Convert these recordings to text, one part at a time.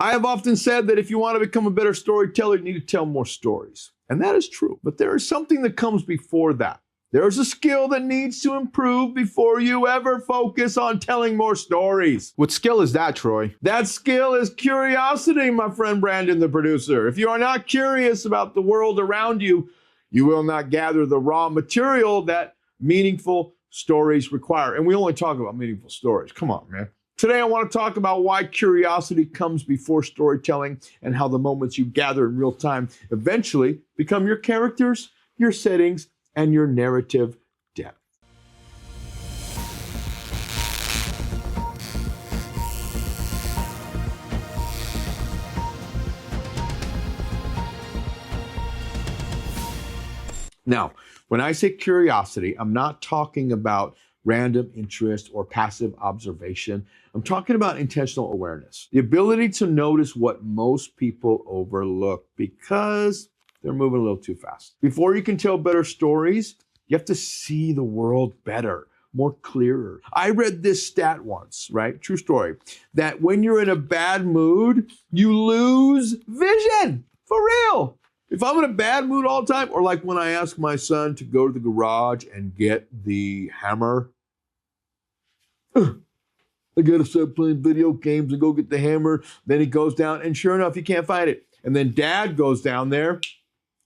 I have often said that if you want to become a better storyteller, you need to tell more stories. And that is true. But there is something that comes before that. There's a skill that needs to improve before you ever focus on telling more stories. What skill is that, Troy? That skill is curiosity, my friend Brandon, the producer. If you are not curious about the world around you, you will not gather the raw material that meaningful stories require. And we only talk about meaningful stories. Come on, man. Today, I want to talk about why curiosity comes before storytelling and how the moments you gather in real time eventually become your characters, your settings, and your narrative depth. Now, when I say curiosity, I'm not talking about random interest or passive observation. I'm talking about intentional awareness, the ability to notice what most people overlook because they're moving a little too fast. Before you can tell better stories, you have to see the world better, more clearer. I read this stat once, right? True story, that when you're in a bad mood, you lose vision. For real. If I'm in a bad mood all the time, or like when I ask my son to go to the garage and get the hammer, I gotta start playing video games and go get the hammer. Then he goes down, and sure enough, he can't find it. And then dad goes down there.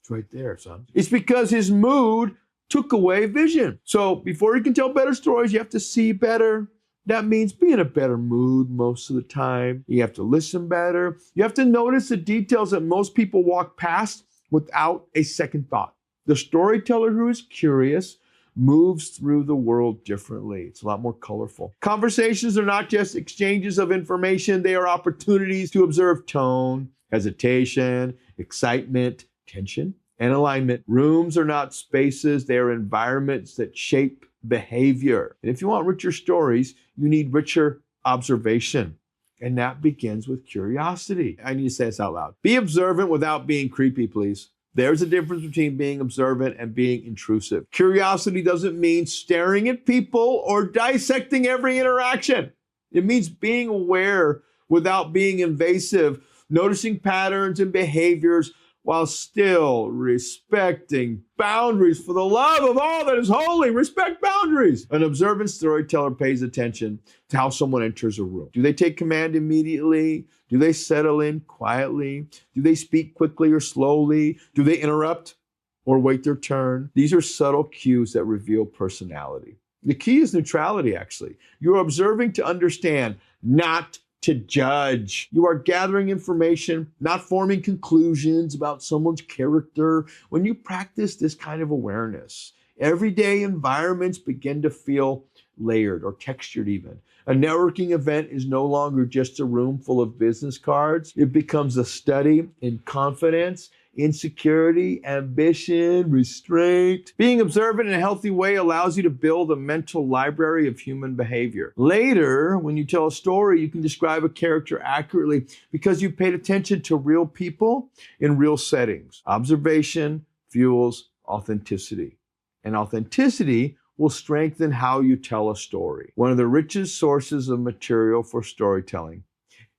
It's right there, son. It's because his mood took away vision. So before you can tell better stories, you have to see better. That means be in a better mood most of the time. You have to listen better. You have to notice the details that most people walk past without a second thought. The storyteller who is curious moves through the world differently. It's a lot more colorful. Conversations are not just exchanges of information. They are opportunities to observe tone, hesitation, excitement, tension, and alignment. Rooms are not spaces. They are environments that shape behavior. And if you want richer stories, you need richer observation. And that begins with curiosity. I need to say this out loud. Be observant without being creepy, please. There's a difference between being observant and being intrusive. Curiosity doesn't mean staring at people or dissecting every interaction. It means being aware without being invasive, noticing patterns and behaviors while still respecting boundaries. For the love of all that is holy, respect boundaries. An observant storyteller pays attention to how someone enters a room. Do they take command immediately? Do they settle in quietly? Do they speak quickly or slowly? Do they interrupt or wait their turn? These are subtle cues that reveal personality. The key is neutrality, actually. You're observing to understand, not to judge. You are gathering information, not forming conclusions about someone's character. When you practice this kind of awareness, everyday environments begin to feel layered or textured even. A networking event is no longer just a room full of business cards. It becomes a study in confidence, insecurity, ambition, restraint. Being observant in a healthy way allows you to build a mental library of human behavior. Later, when you tell a story, you can describe a character accurately because you paid attention to real people in real settings. Observation fuels authenticity, and authenticity will strengthen how you tell a story. One of the richest sources of material for storytelling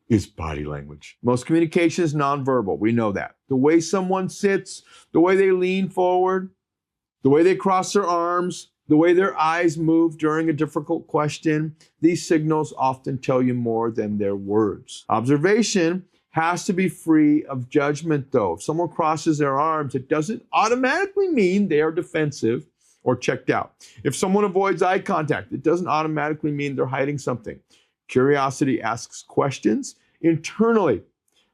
is body language. Most communication is nonverbal. We know that. The way someone sits, the way they lean forward, the way they cross their arms, the way their eyes move during a difficult question, these signals often tell you more than their words. Observation has to be free of judgment, though. If someone crosses their arms, it doesn't automatically mean they are defensive or checked out. If someone avoids eye contact, it doesn't automatically mean they're hiding something. Curiosity asks questions internally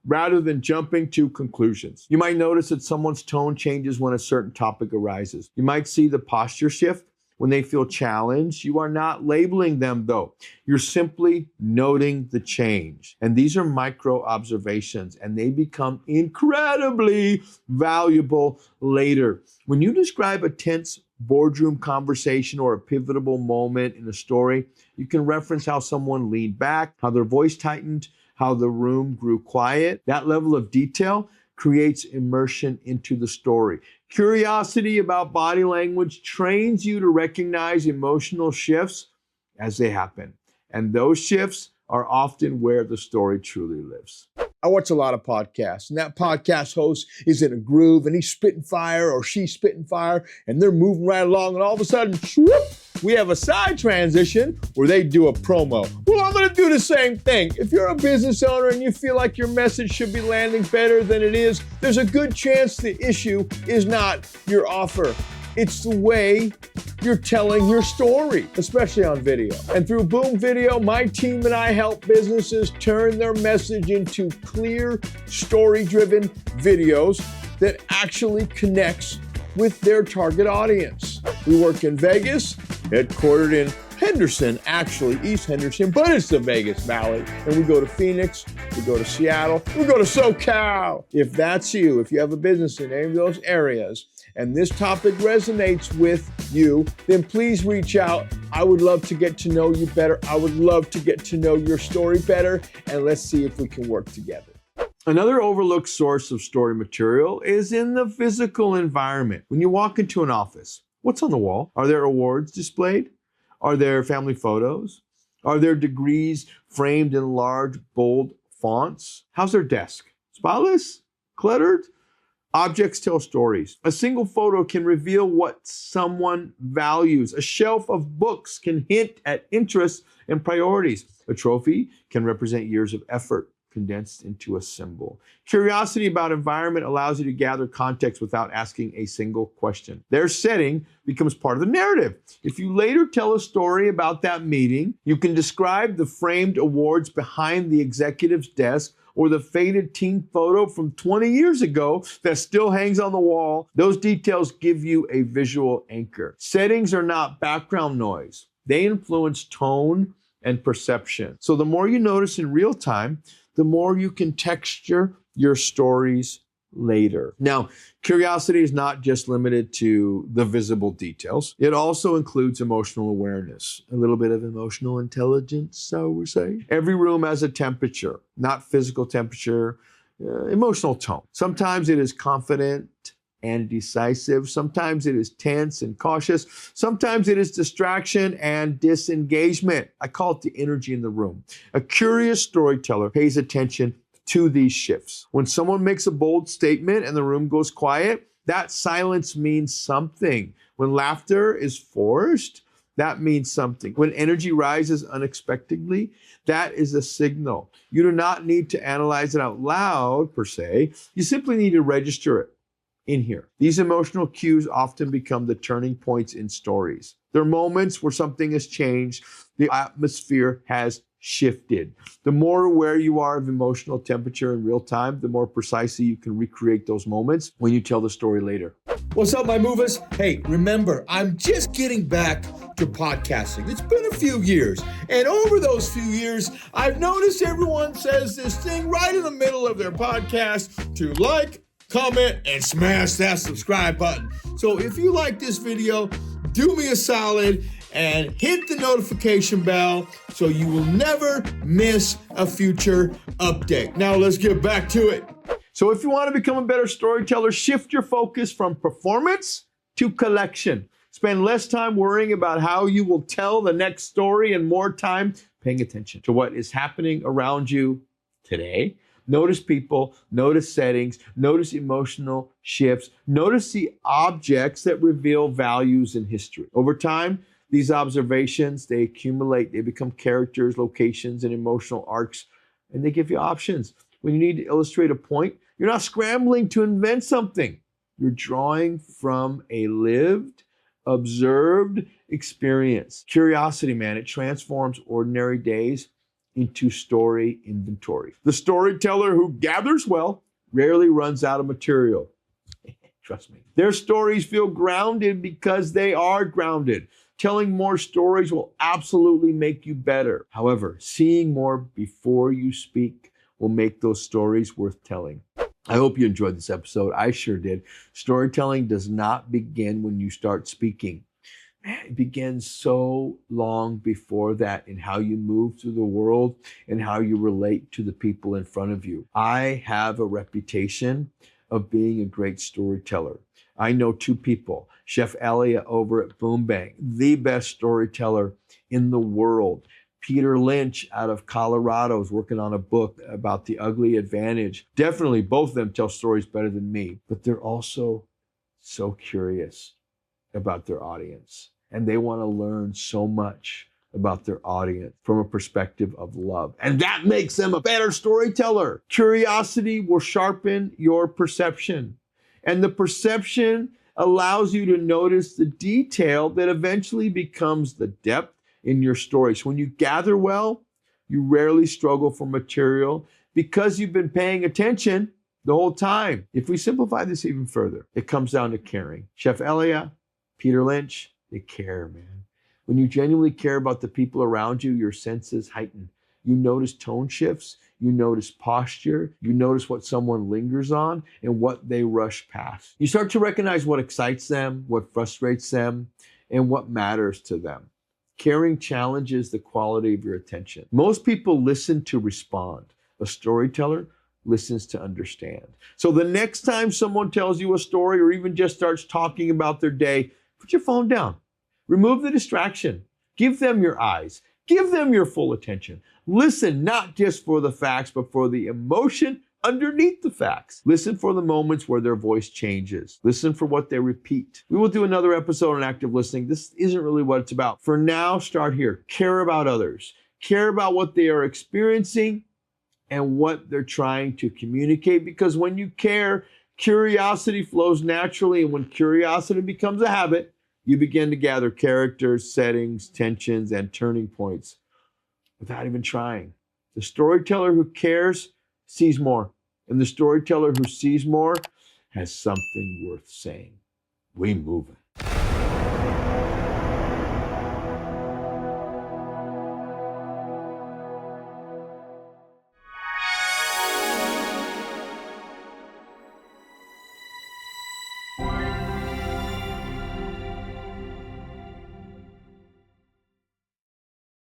rather than jumping to conclusions. You might notice that someone's tone changes when a certain topic arises. You might see the posture shift when they feel challenged. You are not labeling them, though. You're simply noting the change. And these are micro observations, and they become incredibly valuable later. When you describe a tense boardroom conversation or a pivotal moment in a story, you can reference how someone leaned back, how their voice tightened, how the room grew quiet. That level of detail creates immersion into the story. Curiosity about body language trains you to recognize emotional shifts as they happen. And those shifts are often where the story truly lives. I watch a lot of podcasts, and that podcast host is in a groove, and he's spitting fire or she's spitting fire, and they're moving right along, and all of a sudden, whoop, we have a side transition where they do a promo. Well, I'm going to do the same thing. If you're a business owner and you feel like your message should be landing better than it is, there's a good chance the issue is not your offer. It's the way you're telling your story, especially on video. And through Boom Video, my team and I help businesses turn their message into clear, story-driven videos that actually connects with their target audience. We work in Vegas, headquartered in Henderson, actually, East Henderson, but it's the Vegas Valley. And we go to Phoenix, we go to Seattle, we go to SoCal. If that's you, if you have a business in any of those areas, and this topic resonates with you, then please reach out. I would love to get to know you better. I would love to get to know your story better, and let's see if we can work together. Another overlooked source of story material is in the physical environment. When you walk into an office, what's on the wall? Are there awards displayed? Are there family photos? Are there degrees framed in large, bold fonts? How's their desk? Spotless? Cluttered? Objects tell stories. A single photo can reveal what someone values. A shelf of books can hint at interests and priorities. A trophy can represent years of effort condensed into a symbol. Curiosity about environment allows you to gather context without asking a single question. Their setting becomes part of the narrative. If you later tell a story about that meeting, you can describe the framed awards behind the executive's desk or the faded team photo from 20 years ago that still hangs on the wall. Those details give you a visual anchor. Settings are not background noise. They influence tone and perception. So the more you notice in real time, the more you can texture your stories later. Now, curiosity is not just limited to the visible details. It also includes emotional awareness, a little bit of emotional intelligence, so we say. Every room has a temperature, not physical temperature, emotional tone. Sometimes it is confident and decisive. Sometimes it is tense and cautious. Sometimes it is distraction and disengagement. I call it the energy in the room. A curious storyteller pays attention to these shifts. When someone makes a bold statement and the room goes quiet, that silence means something. When laughter is forced, that means something. When energy rises unexpectedly, that is a signal. You do not need to analyze it out loud, per se. You simply need to register it in here. These emotional cues often become the turning points in stories. They're moments where something has changed, the atmosphere has shifted. The more aware you are of emotional temperature in real time, the more precisely you can recreate those moments when you tell the story later. What's up, my movers? Hey, remember, I'm just getting back to podcasting. It's been a few years, and over those few years, I've noticed everyone says this thing right in the middle of their podcast to like, comment, and smash that subscribe button. So if you like this video, do me a solid and hit the notification bell so you will never miss a future update. Now let's get back to it. So if you want to become a better storyteller, shift your focus from performance to collection. Spend less time worrying about how you will tell the next story and more time paying attention to what is happening around you today. Notice people, notice settings, notice emotional shifts, notice the objects that reveal values in history. Over time, these observations, they accumulate, they become characters, locations, and emotional arcs, and they give you options. When you need to illustrate a point, you're not scrambling to invent something. You're drawing from a lived, observed experience. Curiosity, man, it transforms ordinary days into story inventory. The storyteller who gathers well rarely runs out of material. Trust me. Their stories feel grounded because they are grounded. Telling more stories will absolutely make you better. However, seeing more before you speak will make those stories worth telling. I hope you enjoyed this episode. I sure did. Storytelling does not begin when you start speaking. Man, it begins so long before that in how you move through the world and how you relate to the people in front of you. I have a reputation of being a great storyteller. I know two people, Chef Elliot over at Boom Bang, the best storyteller in the world. Peter Lynch out of Colorado is working on a book about the ugly advantage. Definitely both of them tell stories better than me, but they're also so curious about their audience. And they want to learn so much about their audience from a perspective of love. And that makes them a better storyteller. Curiosity will sharpen your perception. And the perception allows you to notice the detail that eventually becomes the depth in your story. So when you gather well, you rarely struggle for material because you've been paying attention the whole time. If we simplify this even further, it comes down to caring. Chef Elia, Peter Lynch, they care, man. When you genuinely care about the people around you, your senses heighten. You notice tone shifts, you notice posture, you notice what someone lingers on and what they rush past. You start to recognize what excites them, what frustrates them, and what matters to them. Caring challenges the quality of your attention. Most people listen to respond. A storyteller listens to understand. So the next time someone tells you a story or even just starts talking about their day, put your phone down. Remove the distraction. Give them your eyes. Give them your full attention. Listen not just for the facts, but for the emotion underneath the facts. Listen for the moments where their voice changes. Listen for what they repeat. We will do another episode on active listening. This isn't really what it's about. For now, start here. Care about others. Care about what they are experiencing and what they're trying to communicate. Because when you care, curiosity flows naturally. And when curiosity becomes a habit, you begin to gather characters, settings, tensions, and turning points without even trying. The storyteller who cares sees more. And the storyteller who sees more has something worth saying. We move it.